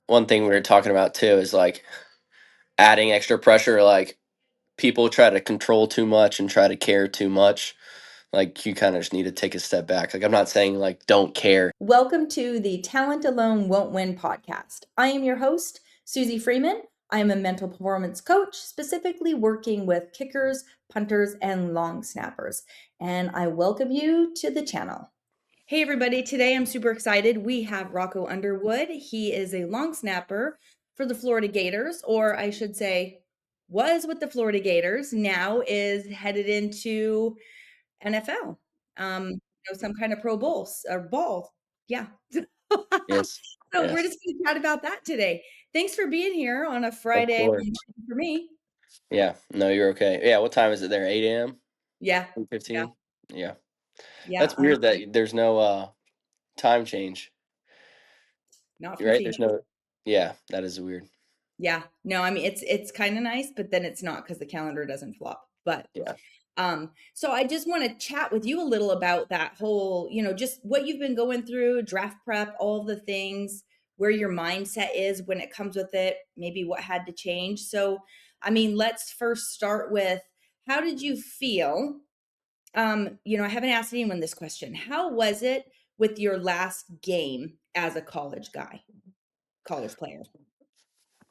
one thing we were talking about too is like adding extra pressure. Like people try to control too much and try to care too much. Like you kind of just need to take a step back. Like I'm not saying like don't care. Welcome to the Talent Alone Won't Win podcast. I am your host, Suzi Freeman. I am a mental performance coach, specifically working with kickers, punters, and long snappers. And I welcome you to the channel. Hey, everybody. Today I'm super excited. We have Rocco Underwood. He is a long snapper for the Florida Gators, or I should say, was with the Florida Gators, now is headed into NFL. Some kind of pro bowls or ball. Yeah. Yes. So we're Yes. just going to chat about that today. Thanks for being here on a Of Friday course. for me. Yeah. No, you're okay. Yeah. What time is it there? 8 a.m. Yeah. Yeah. 15. Yeah. Yeah. That's weird that there's no time change. Not for Right? There's Phoenix. no. Yeah, that is weird. Yeah. No, I mean it's kind of nice, but then it's not because the calendar doesn't flop. But Yeah. so I just want to chat with you a little about that whole, just what you've been going through, draft prep, all the things, where your mindset is when it comes with it, maybe what had to change. So, I mean, let's first start with how did you feel? I haven't asked anyone this question. How was it with your last game as a college player?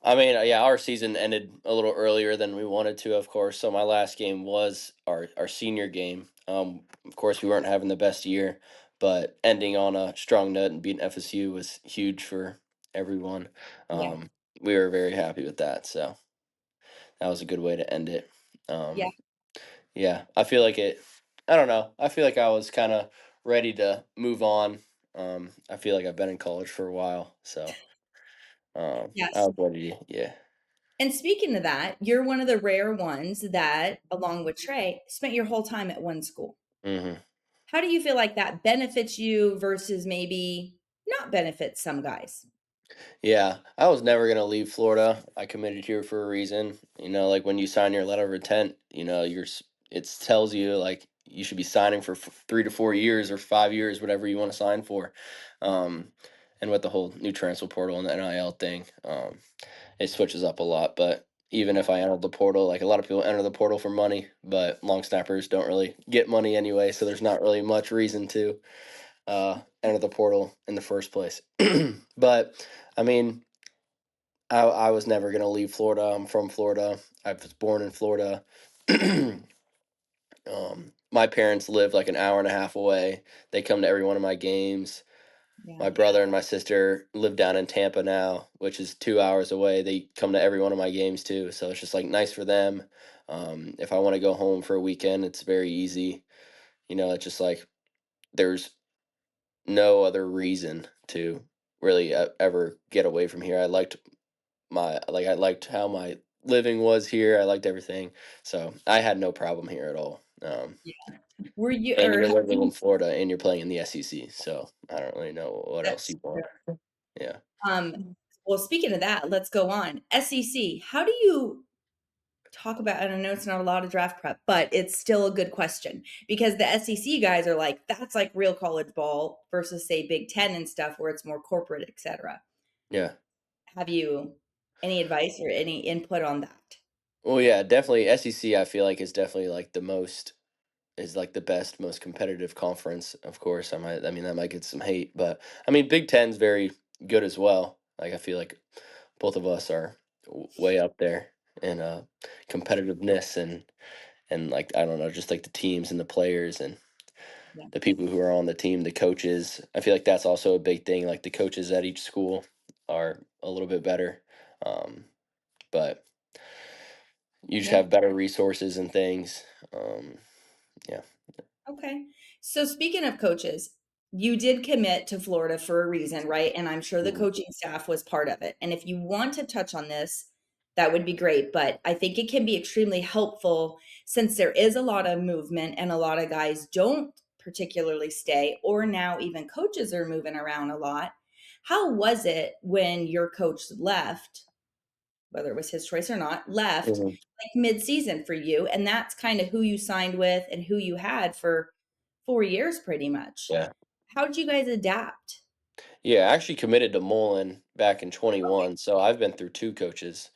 I mean, yeah, our season ended a little earlier than we wanted to, of course. So my last game was our senior game. Of course, we weren't having the best year, but ending on a strong note and beating FSU was huge for everyone. Yeah. We were very happy with that. So that was a good way to end it. Yeah. Um, yeah, I feel like it. I don't know. I feel like I was kind of ready to move on. I feel like I've been in college for a while, so I Yes. was ready. Yeah. And speaking of that, you're one of the rare ones that, along with Trey, spent your whole time at one school. Hmm. How do you feel like that benefits you versus maybe not benefits some guys? Yeah, I was never gonna leave Florida. I committed here for a reason. Like when you sign your letter of intent, it tells you like you should be signing for 3 to 4 years or 5 years, whatever you want to sign for. Um, and with the whole new transfer portal and the NIL thing, it switches up a lot. But even Yeah. if I entered the portal, like a lot of people enter the portal for money, but long snappers don't really get money anyway, so there's not really much reason to enter the portal in the first place. But I mean, I was never gonna leave Florida. I'm from Florida. I was born in Florida. My parents live like an hour and a half away. They come to every one of my games. Yeah. My brother and my sister live down in Tampa now, which is 2 hours away. They come to every one of my games too. So it's just like nice for them. If I want to go home for a weekend, it's very easy. It's just like there's no other reason to really ever get away from here. I liked how my living was here. I liked everything, so I had no problem here at all. Yeah. Were you And or you're have living in you Florida, and you're playing in the SEC, so I don't really know what else that's you want. Yeah. um well, speaking of that, let's go on. SEC, how do you talk about, and I know it's not a lot of draft prep, but it's still a good question because the SEC guys are like, that's like real college ball versus say Big Ten and stuff where it's more corporate, etc. Yeah. Have you any advice or any input on that? Well, yeah, definitely SEC. I feel like is definitely like the best, most competitive conference. Of course, I mean, that might get some hate, but I mean, Big Ten's very good as well. Like, I feel like both of us are way up there in competitiveness and like I don't know, just like the teams and the players and Yeah. the people who are on the team, the coaches. I feel like that's also a big thing. Like the coaches at each school are a little bit better, um, but you just Yeah. have better resources and things. Um, yeah. Okay. So speaking of coaches, you did commit to Florida for a reason, right? And I'm sure the Mhm. coaching staff was part of it. And if you want to touch on this, that would be great. But I think it can be extremely helpful since there is a lot of movement and a lot of guys don't particularly stay, or now even coaches are moving around a lot. How was it when your coach left, whether it was his choice or not, left Mhm. like mid-season for you? And that's kind of who you signed with and who you had for 4 years pretty much. Yeah. How did you guys adapt? Yeah, I actually committed to Mullen back in Okay. 21, so I've been through 2 coaches.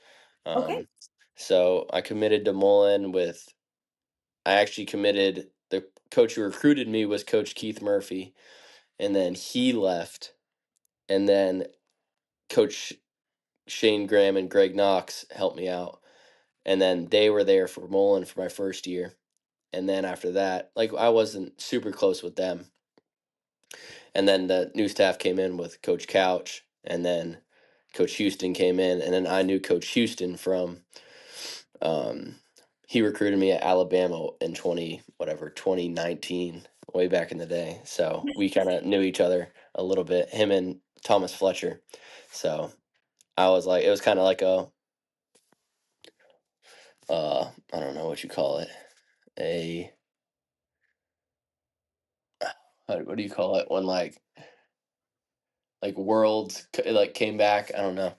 Okay. Um, so I committed to Mullen with I actually committed the coach who recruited me was Coach Keith Murphy, and then he left, and then Coach Shane Graham and Greg Knox helped me out, and then they were there for Mullen for my first year, and then after that, like, I wasn't super close with them, and then the new staff came in with Coach Couch, and then Coach Houston came in, and then I knew Coach Houston from, um, he recruited me at Alabama in 2019, way back in the day. So we kind of knew each other a little bit, him and Thomas Fletcher. So I was like, it was kind of like I don't know what you call it, a, what do you call it when like worlds like came back? I don't know.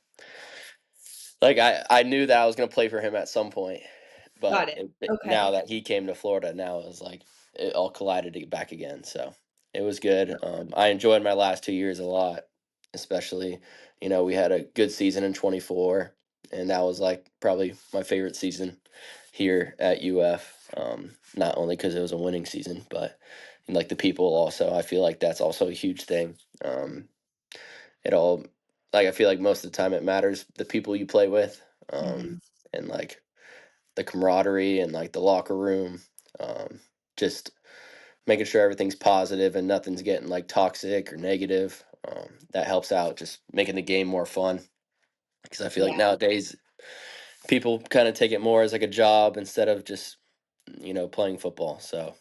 Like I knew that I was gonna play for him at some point, Got but it. now Okay. that he came to Florida, now it was like it all collided back again. So it was good. I enjoyed my last 2 years a lot, especially we had a good season in 24, and that was like probably my favorite season here at UF. Not only because it was a winning season, but like the people also. I feel like that's also a huge thing. It all like I feel like most of the time it matters the people you play with, Hmm. and like the camaraderie and like the locker room, just making sure everything's positive and nothing's getting like toxic or negative. That helps out, just making the game more fun. Because I feel like Yeah. nowadays people kind of take it more as like a job instead of just playing football. So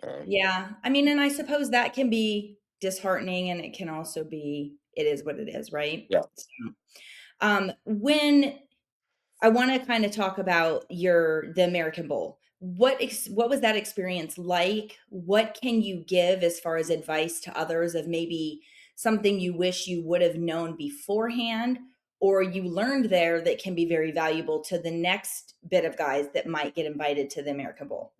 um, Yeah. I mean, and I suppose that can be disheartening and it can also be, it is what it is, right? yeah. So, when I want to kind of talk about the American Bowl. What was that experience like? What can you give as far as advice to others of maybe something you wish you would have known beforehand or you learned there that can be very valuable to the next bit of guys that might get invited to the American Bowl?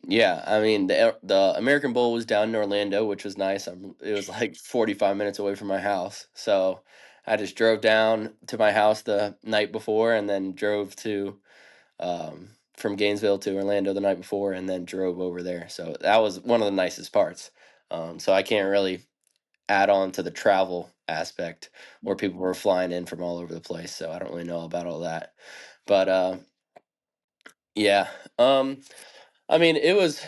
Yeah, I mean the American Bowl was down in Orlando, which was nice. It was like 45 minutes away from my house, so I just drove down to my house the night before, and then drove to from Gainesville to Orlando the night before, and then drove over there. So that was one of the nicest parts. So I can't really add on to the travel aspect where people were flying in from all over the place. So I don't really know about all that, but yeah. I mean, it was.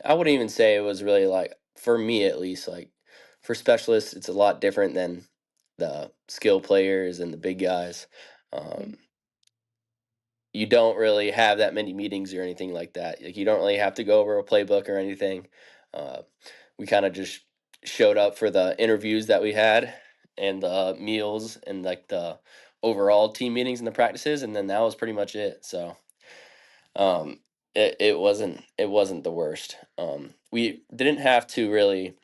I wouldn't even say it was really like for me at least like for specialists it's a lot different than the skill players and the big guys. Okay. Um, you don't really have that many meetings or anything like that. Like you don't really have to go over a playbook or anything. Uh, we kind of just showed up for the interviews that we had and the meals and like the overall team meetings and the practices, and then that was pretty much it. So um, it wasn't the worst. We didn't have to really.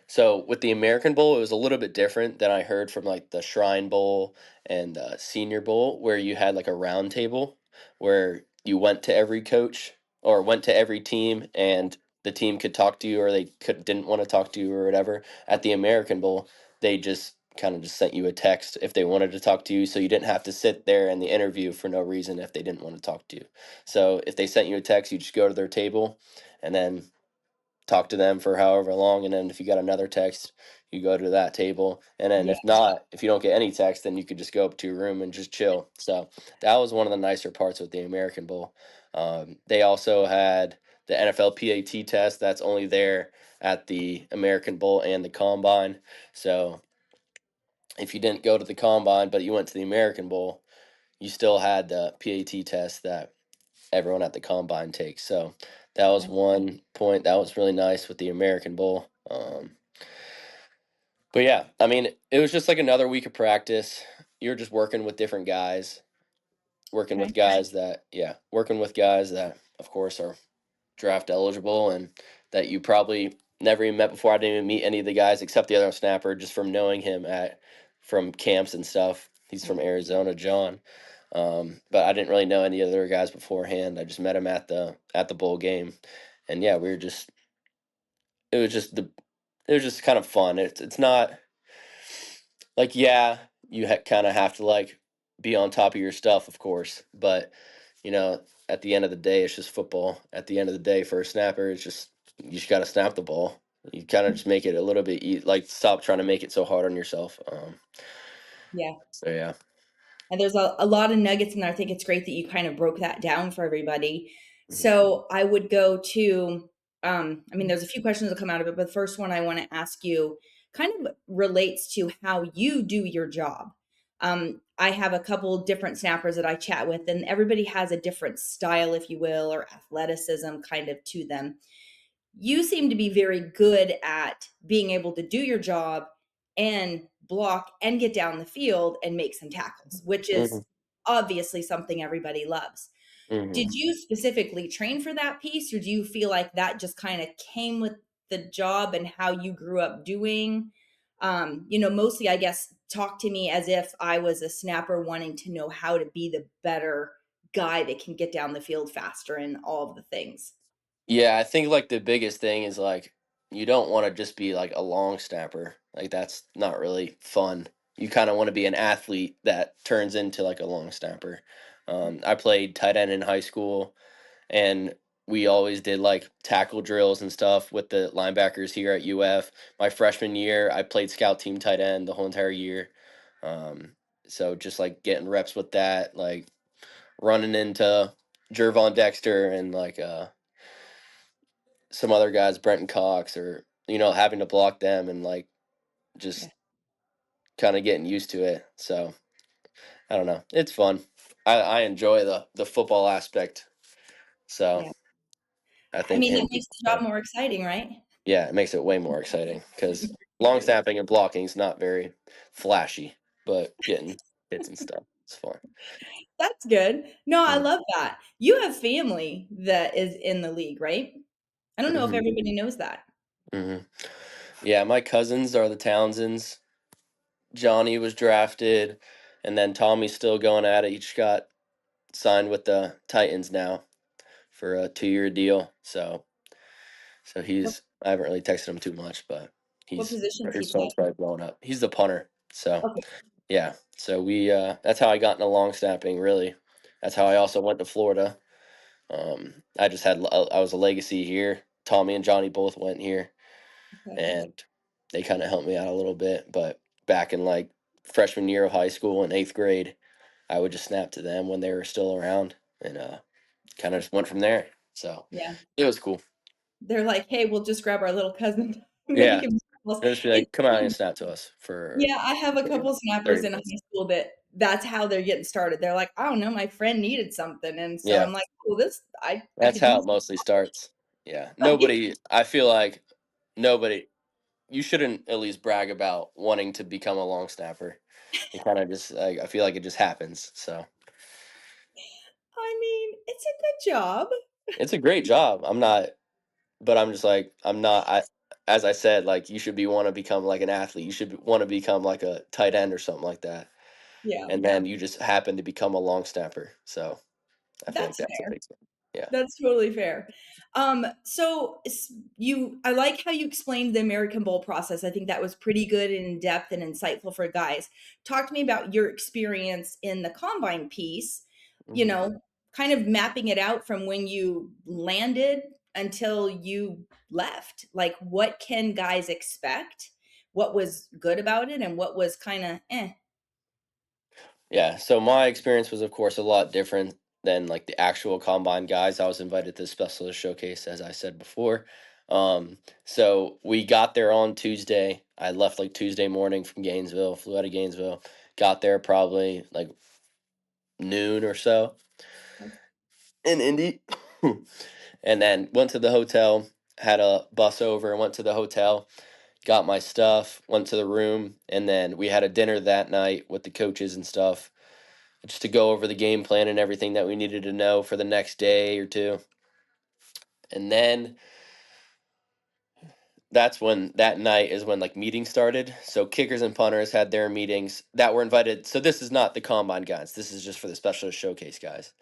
So with the American Bowl, it was a little bit different than I heard from like the Shrine Bowl and Senior Bowl, where you had like a round table where you went to every coach or went to every team, and the team could talk to you or they didn't want to talk to you or whatever. At the American Bowl, they just kind of just sent you a text if they wanted to talk to you, so you didn't have to sit there in the interview for no reason if they didn't want to talk to you. So if they sent you a text, you just go to their table and then talk to them for however long, and then if you got another text you go to that table, and then Yeah. if not, if you don't get any text, then you could just go up to your room and just chill. So that was one of the nicer parts with the American Bowl. They also had the NFL PAT test that's only there at the American Bowl and the Combine. So if you didn't go to the Combine but you went to the American Bowl, you still had the PAT test that everyone at the combine takes. So that was Okay. one point that was really nice with the American Bowl. But yeah, I mean, it was just like another week of practice. You're just working with different guys, Okay. working with guys that, of course, are draft eligible and that you probably never even met before. I didn't even meet any of the guys except the other snapper just from knowing him from camps and stuff. He's from Arizona, John. But I didn't really know any other guys beforehand. I just met him at the bowl game, and yeah, we were just it was just the it was just kind of fun. It's not like, yeah, you kind of have to like be on top of your stuff, of course, but at the end of the day, it's just football. At the end of the day, for a snapper, it's just you just got to snap the ball. You kind of just make it a little bit like stop trying to make it so hard on yourself. Yeah. So yeah. And there's a lot of nuggets in there. I think it's great that you kind of broke that down for everybody. Mhm. So I would go to, I mean, there's a few questions that come out of it, but the first one I want to ask you kind of relates to how you do your job. I have a couple different snappers that I chat with, and everybody has a different style, if you will, or athleticism kind of to them. You seem to be very good at being able to do your job and block and get down the field and make some tackles, which Mhm. is obviously something everybody loves. Did Mhm. you specifically train for that piece, or do you feel like that just kind of came with the job and how you grew up doing? Mostly, I guess, talk to me as if I was a snapper wanting to know how to be the better guy that can get down the field faster and all of the things. Yeah, I think like the biggest thing is like you don't want to just be like a long snapper. Like that's not really fun. You kind of want to be an athlete that turns into like a long snapper. I played tight end in high school, and we always did like tackle drills and stuff with the linebackers here at UF. My freshman year, I played scout team tight end the whole entire year. Um, so just like getting reps with that, like running into Jervon Dexter and like some other guys, Brenton Cox, or having to block them and like Yeah. just kind of getting used to it. So I don't know, it's fun. I enjoy the football aspect. So Yeah. I I think mean, him, that makes the job more exciting, right? yeah, it makes it way more exciting because long snapping and blocking is not very flashy, but getting hits and stuff, it's fun. That's good. No, I Mm. love that. You have family that is in the league, right? I don't know if Hmm. everybody knows that. Hmm. Yeah, my cousins are the Townsends. Johnny was drafted, and then Tommy's still going at it. He just got signed with the Titans now for a 2-year deal. So What I haven't really texted him too much, but what he's position does he his play? phone's probably blowing up. He's the punter. So Okay, yeah. So we that's how I got into long snapping, really. That's how I also went to Florida. I just had I was a legacy here. Tommy and Johnny both went here, okay. and they kind of helped me out a little bit. But back in like freshman year of high school in 8th grade, I would just snap to them when they were still around, and kind of just went from there. So Yeah. it was cool. They're like, "Hey, we'll just grab our little cousin that he Yeah, can." they'll just be It's like, "Come out and funny. snap to us for Yeah, I have a couple snappers 30 in high minutes." school that's how they're getting started. They're like, "I don't know, my friend needed something," and so Yeah, I'm like, "Oh, this I that's could how use it mostly starts. Yeah, right?" nobody. I feel like nobody. You shouldn't at least brag about wanting to become a long snapper. It kind of just like I feel like it just happens. So I mean, it's a good job. it's a great job. I'm not, but I'm just like I'm not. As I said, like you should be want to become like an athlete. You should want to become like a tight end or something like that. Yeah, And then you just happen to become a long snapper. So I feel like that's that's a fair. big thing. Yeah. That's totally fair. I like how you explained the American Bowl process. I think that was pretty good and in depth and insightful for guys. Talk to me about your experience in the combine piece, you Hmm. know, kind of mapping it out from when you landed until you left. Like, what can guys expect? What was good about it and what was kind of eh? Yeah. So my experience was, of course, a lot different than like the actual combine guys. I was invited to the specialist showcase, as I said before. So we got there on Tuesday. I left like Tuesday morning from Gainesville, flew out of Gainesville, got there probably like noon or so in Indy, and then went to the hotel, had a bus over, and went to the hotel, got my stuff, went to the room, and then we had a dinner that night with the coaches and stuff, just to go over the game plan and everything that we needed to know for the next day or two. And then that night is when like meetings started. So kickers and punters had their meetings that were invited. So this is not the combine guys. This is just for the specialist showcase guys.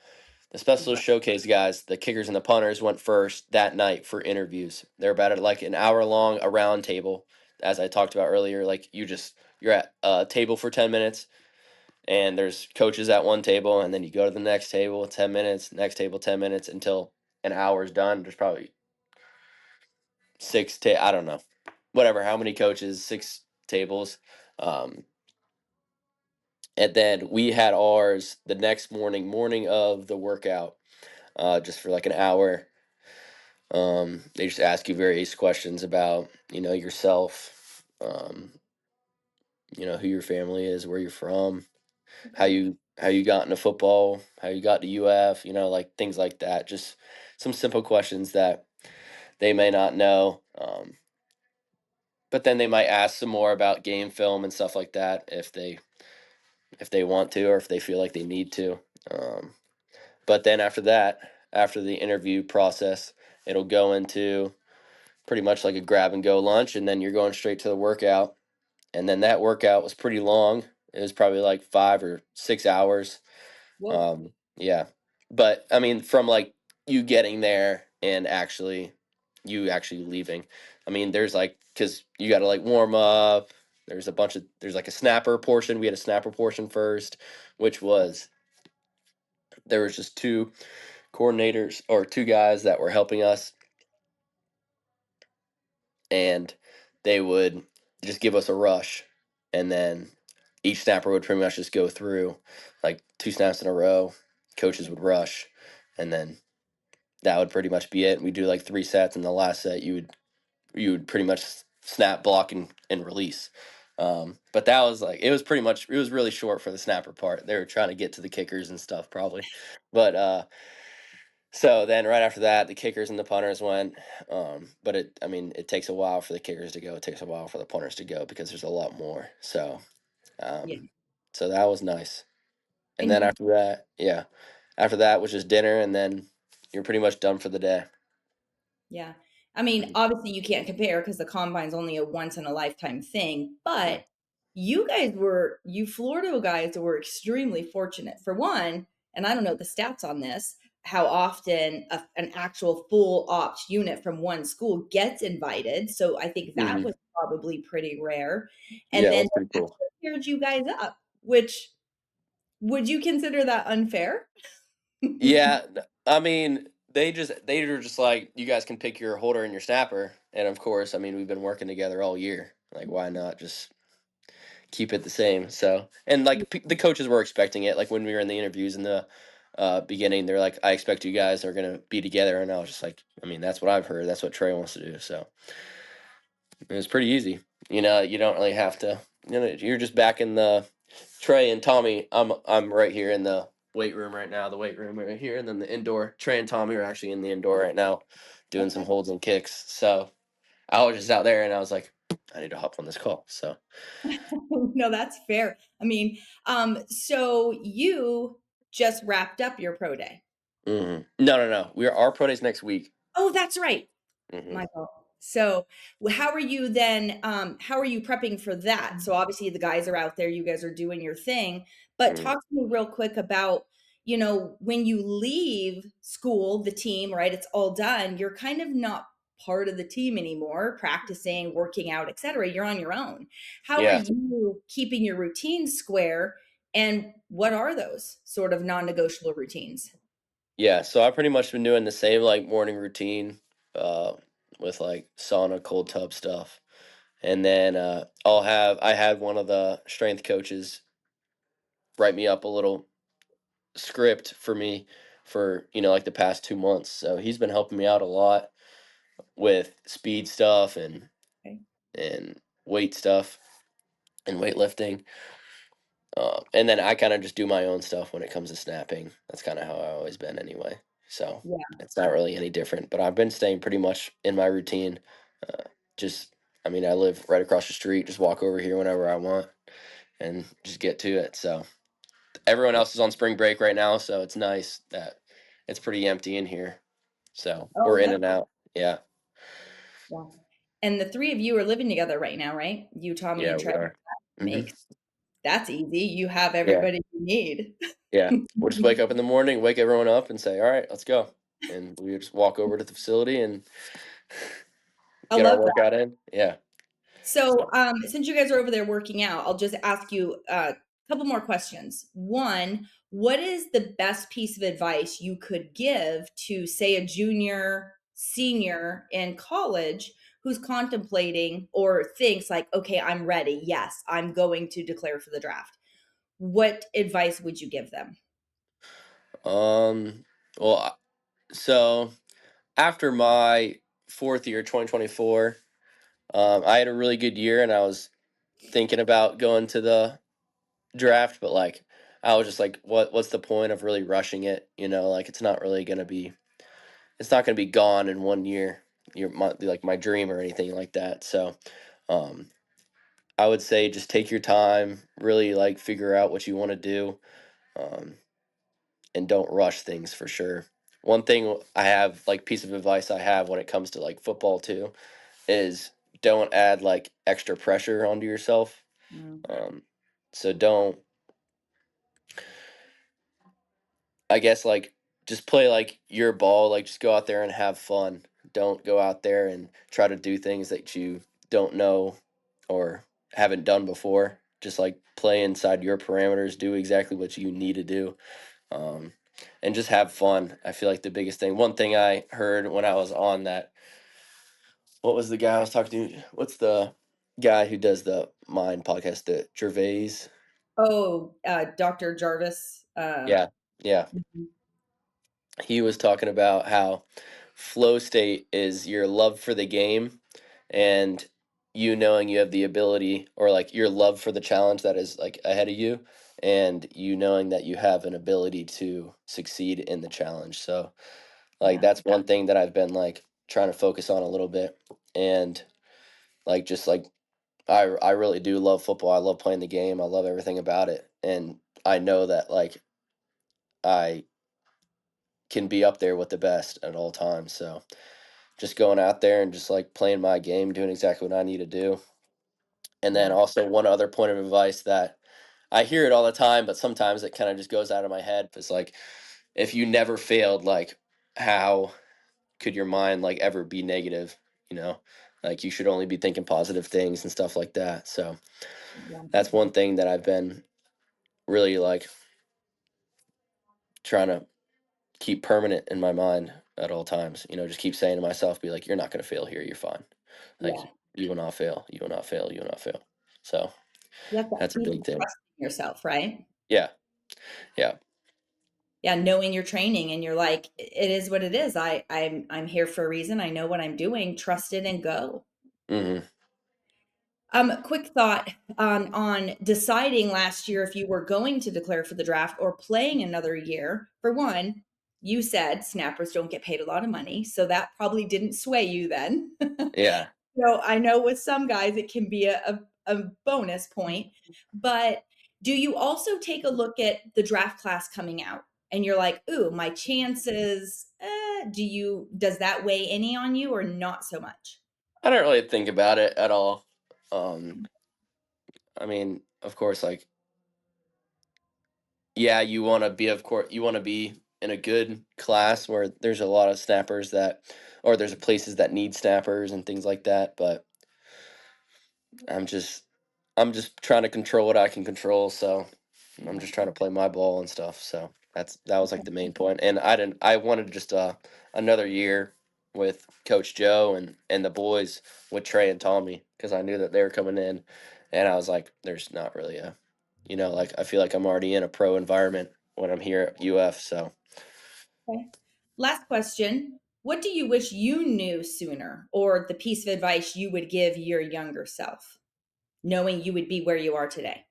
The special Right. showcase guys, the kickers and the punters, went first that night for interviews. They're about like an hour long, a round table, as I talked about earlier. Like you're at a table for 10 minutes, and there's coaches at one table, and then you go to the next table, 10 minutes, next table, 10 minutes until an hour's done. There's probably I don't know, whatever, how many coaches, six tables. Um, and then we had ours the next morning of the workout, just for like an hour. They just ask you various questions about, yourself, who your family is, where you're from, Okay. how you got into football, how you got to UF, like things like that. Just some simple questions that they may not know. But then they might ask some more about game film and stuff like that if they want to or if they feel like they need to. Um, but then after that, after the interview process, it'll go into pretty much like a grab and go lunch, and then you're going straight to the workout. And then that workout was pretty long. It was probably like 5 or 6 hours. Whoa. Yeah, but I mean, from like you getting there and you actually leaving. I mean, there's like because you got to like warm up. There's like a snapper portion. We had a snapper portion first, which was there was just two coordinators or two guys that were helping us, and they would just give us a rush, and then each snapper would pretty much just go through like two snaps in a row. Coaches would rush, and then that would pretty much be it. We do like three sets, and the last set you would pretty much snap, block, and release. But that was like it was really short for the snapper part. They were trying to get to the kickers and stuff probably, but so then right after that, the kickers and the punters went. But I mean, it takes a while for the kickers to go. It takes a while for the punters to go because there's a lot more. Yeah. Um, so that was nice. And And then you after that, yeah, after that was just dinner, and then you're pretty much done for the day. Yeah. I mean, Mhm. obviously you can't compare because the combine's only a once in a lifetime thing, Yeah. but you Florida guys were extremely fortunate. For one, and I don't know the stats on this, how often an actual full ops unit from one school gets invited. So I think that Hmm. was probably pretty rare. And Yeah, then that's pretty they cool. actually paired you guys up, which would you consider that unfair? Yeah, I mean, they were just like, you guys can pick your holder and your snapper, and of course, I mean, we've been working together all year. Like, why not just keep it the same? So, and like the coaches were expecting it. Like when we were in the interviews in the beginning, they're like, "I expect you guys are gonna be together," and I was just like, I mean, that's what I've heard. That's what Trey wants to do. So it was pretty easy. You don't really have to. You're just back in the Trey and Tommy. I'm right here in the weight room right now. The weight room right here, and then the indoor. Trey and Tommy are actually in the indoor right now, doing some Okay. holds and kicks. So I was just out there, and I was like, I need to hop on this call. So No, that's fair. I mean, so you just wrapped up your pro day. no, no, no. Our pro days next week. Oh, that's right. Hmm. My fault. So, how are you then, how are you prepping for that? So, obviously, the guys are out there, you guys are doing your thing, but Hmm. talk to me real quick about, when you leave school, the team, right? It's all done. You're kind of not part of the team anymore, practicing, working out, etc. You're on your own. How are Yeah, you keeping your routines square? And what are those sort of non-negotiable routines? yeah. So I've pretty much been doing the same like morning routine, uh, with like sauna, cold tub stuff, and then I had one of the strength coaches write me up a little script for me for like the past 2 months. So he's been helping me out a lot with speed stuff Okay. and weight stuff and weightlifting. And then I kind of just do my own stuff when it comes to snapping. That's kind of how I've always been anyway. So Yeah. it's not really any different. But I've been staying pretty much in my routine. Uh, just, I mean, I live right across the street. Just walk over here whenever I want and just get to it. So everyone else is on spring break right now, so it's nice that it's pretty empty in here. So Oh, we're in that's and out. Yeah, yeah. And the 3 of you are living together right now, right? You, Tommy, yeah, and we Trevor. are. Hmm. Makes that's easy. You have Yeah, everybody you need. Yeah, we'll just wake up in the morning, wake everyone up, and say, "All right, let's go," and we would just walk over to the facility and I get our love that. workout in. Yeah. So, So, since you guys are over there working out, I'll just ask you a couple more questions. One, what is the best piece of advice you could give to, say, a junior, senior in college who's contemplating or thinks like, okay, I'm ready. Yes, I'm going to declare for the draft. What advice would you give them? um, well, so after my 4th year, 2024, I had a really good year, and I was thinking about going to the draft, but like I was just like, what's the point of really rushing it? Like it's not gonna be gone in 1 year. Like my dream or anything like that. So, um, I would say just take your time, really like figure out what you want to do, um, and don't rush things for sure. One thing I have, like, piece of advice I have when it comes to like football too, is don't add like extra pressure onto yourself. Mm, Um, so don't, I guess, like, just play like your ball, like just go out there and have fun. Don't go out there and try to do things that you don't know or haven't done before. Just like play inside your parameters, do exactly what you need to do. Um, and just have fun. I feel like the biggest thing. One thing I heard when I was on that, what was the guy I was talking to? What's the guy who does the Mind podcast, the Gervais? oh, Dr. Jarvis. Yeah. Yeah. Mhm. He was talking about how flow state is your love for the game, and you knowing you have the ability, or like your love for the challenge that is like ahead of you, and you knowing that you have an ability to succeed in the challenge. So like Yeah. that's one thing that I've been like trying to focus on a little bit. And like just like I really do love football. I love playing the game. I love everything about it. And I know that like I can be up there with the best at all times. So just going out there and just like playing my game, doing exactly what I need to do. And then Yeah. also one other point of advice that I hear it all the time, but sometimes it kind of just goes out of my head. It's like, if you never failed, like, how could your mind like ever be negative? You know, like you should only be thinking positive things and stuff like that. So Yeah. that's one thing that I've been really like trying to keep permanent in my mind at all times. Just keep saying to myself, be like, you're not going to fail here. You're fine. Like, Yeah. you will not fail. You will not fail. You will not fail. So You have that that's a piece big of thing. trust in yourself, right? Yeah. Yeah. Yeah, knowing your training and you're like, it is what it is. I'm here for a reason. I know what I'm doing. Trust it and go. Hmm. Quick thought on deciding last year if you were going to declare for the draft or playing another year. For one, you said snappers don't get paid a lot of money, so that probably didn't sway you then. Yeah. So I know with some guys it can be a bonus point, but do you also take a look at the draft class coming out and you're like, ooh, my chances, does that weigh any on you or not so much? I don't really think about it at all. Um, I mean, of course, like, yeah, you want to be in a good class where there's a lot of snappers or there's places that need snappers and things like that. But I'm just, I'm just trying to control what I can control. So I'm Yeah. just trying to play my ball and stuff. So that was like the main point. And I wanted just another year with Coach Joe and the boys with Trey and Tommy, because I knew that they were coming in, and I was like, there's not really like, I feel like I'm already in a pro environment when I'm here at UF. So Okay. Last question. What do you wish you knew sooner, or the piece of advice you would give your younger self, knowing you would be where you are today?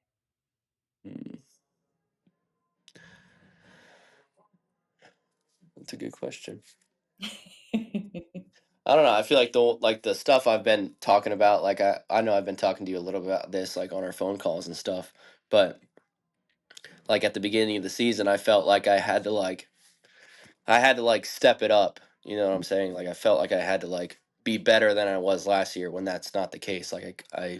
mm, that's a good question. I don't know. I feel like the stuff I've been talking about, like I know I've been talking to you a little bit about this, like on our phone calls and stuff, but like at the beginning of the season, I felt like I had to like step it up. You know what I'm saying? Like I felt like I had to like be better than I was last year, when that's not the case. Like I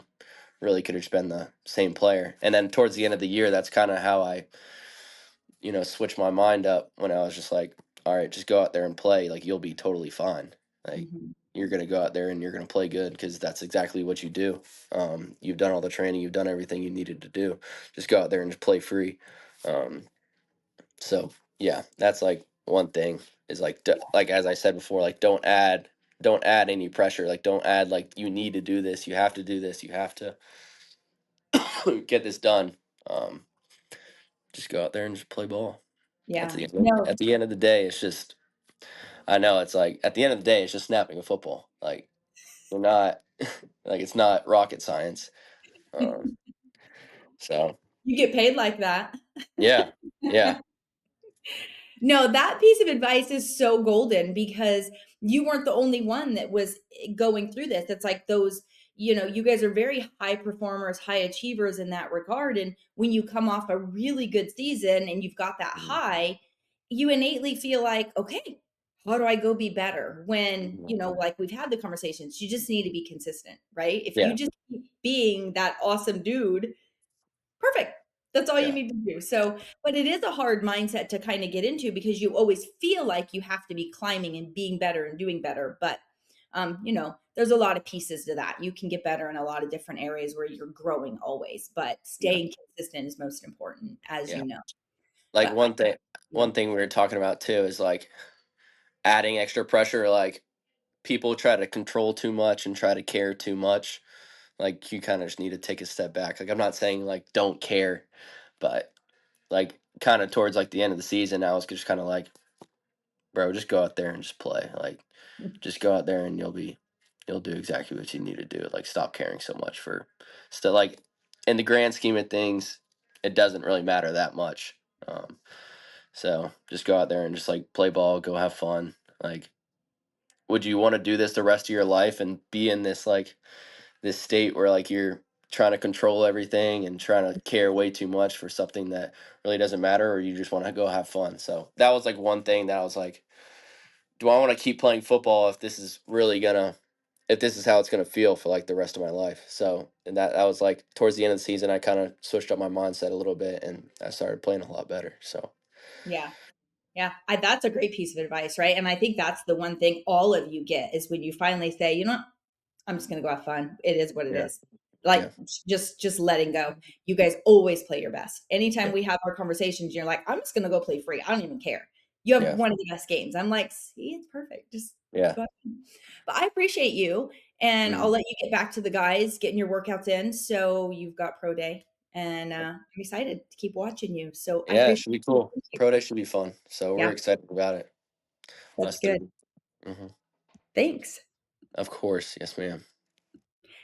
really could have just been the same player. And then towards the end of the year, that's kind of how I switch my mind up when I was just like, all right, just go out there and play. Like, you'll be totally fine. Like, Mhm. you're going to go out there and you're going to play good because that's exactly what you do. You've done all the training, you've done everything you needed to do. Just go out there and just play free. Um, so yeah, that's like one thing is like, like, as I said before, like, don't add any pressure. Like, don't add like you need to do this, you have to do this, you have to get this done. Um, just go out there and just play ball. At Yeah. the end, No, at the end of the day, it's just I know it's like at the end of the day, it's just snapping a football. Like, you're not like it's not rocket science. Um, so you get paid like that. yeah, yeah, No, that piece of advice is so golden because you weren't the only one that was going through this. It's like those, you guys are very high performers, high achievers in that regard. And when you come off a really good season and you've got that mhm, high, you innately feel like, okay, how do I go be better? When, mhm, like we've had the conversations, you just need to be consistent, right? If you yeah, just keep being that awesome dude, perfect. That's all you yeah, need to do. So, but it is a hard mindset to kind of get into because you always feel like you have to be climbing and being better and doing better. But, there's a lot of pieces to that. You can get better in a lot of different areas where you're growing always, but yeah, staying consistent is most important, as yeah. you know. Like, But yeah, one thing we were talking about too is like adding extra pressure. Like, people try to control too much and try to care too much. Like, you kind of just need to take a step back. Like, I'm not saying like don't care, but like kind of towards like the end of the season, I was just kind of like, bro, just go out there and just play. Like, just go out there and you'll do exactly what you need to do. Like, stop caring so much for still like in the grand scheme of things, it doesn't really matter that much. Um, so just go out there and just like play ball, go have fun. Like, would you want to do this the rest of your life and be in this state where like you're trying to control everything and trying to care way too much for something that really doesn't matter, or you just want to go have fun? So that was like one thing that I was like, do I want to keep playing football if this is how it's gonna feel for like the rest of my life? So, and that was like towards the end of the season, I kind of switched up my mindset a little bit and I started playing a lot better. So yeah. Yeah, that's a great piece of advice, right? And I think that's the one thing all of you get is when you finally say, you know what, I'm just gonna go have fun. It is what it yeah, is. Like yeah, just letting go. You guys always play your best. Anytime yeah, we have our conversations, you're like, I'm just gonna go play free. I don't even care. You have yeah, one of the best games. I'm like, see, it's perfect. Just yeah. go ahead. But I appreciate you. And I'll Mm. let you get back to the guys, getting your workouts in. So you've got pro day. And I'm excited to keep watching you. So I Yeah, it appreciate should be you. cool. Thank you. Pro day should be fun. So we're Yeah, excited about it. that's Us good. three. Hmm. Thanks. Of course, yes, ma'am.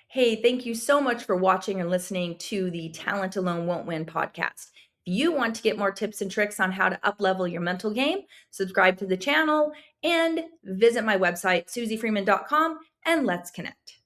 Hey, thank you so much for watching and listening to the Talent Alone Won't Win podcast. If you want to get more tips and tricks on how to uplevel your mental game, subscribe to the channel and visit my website, susifreeman.com, and let's connect.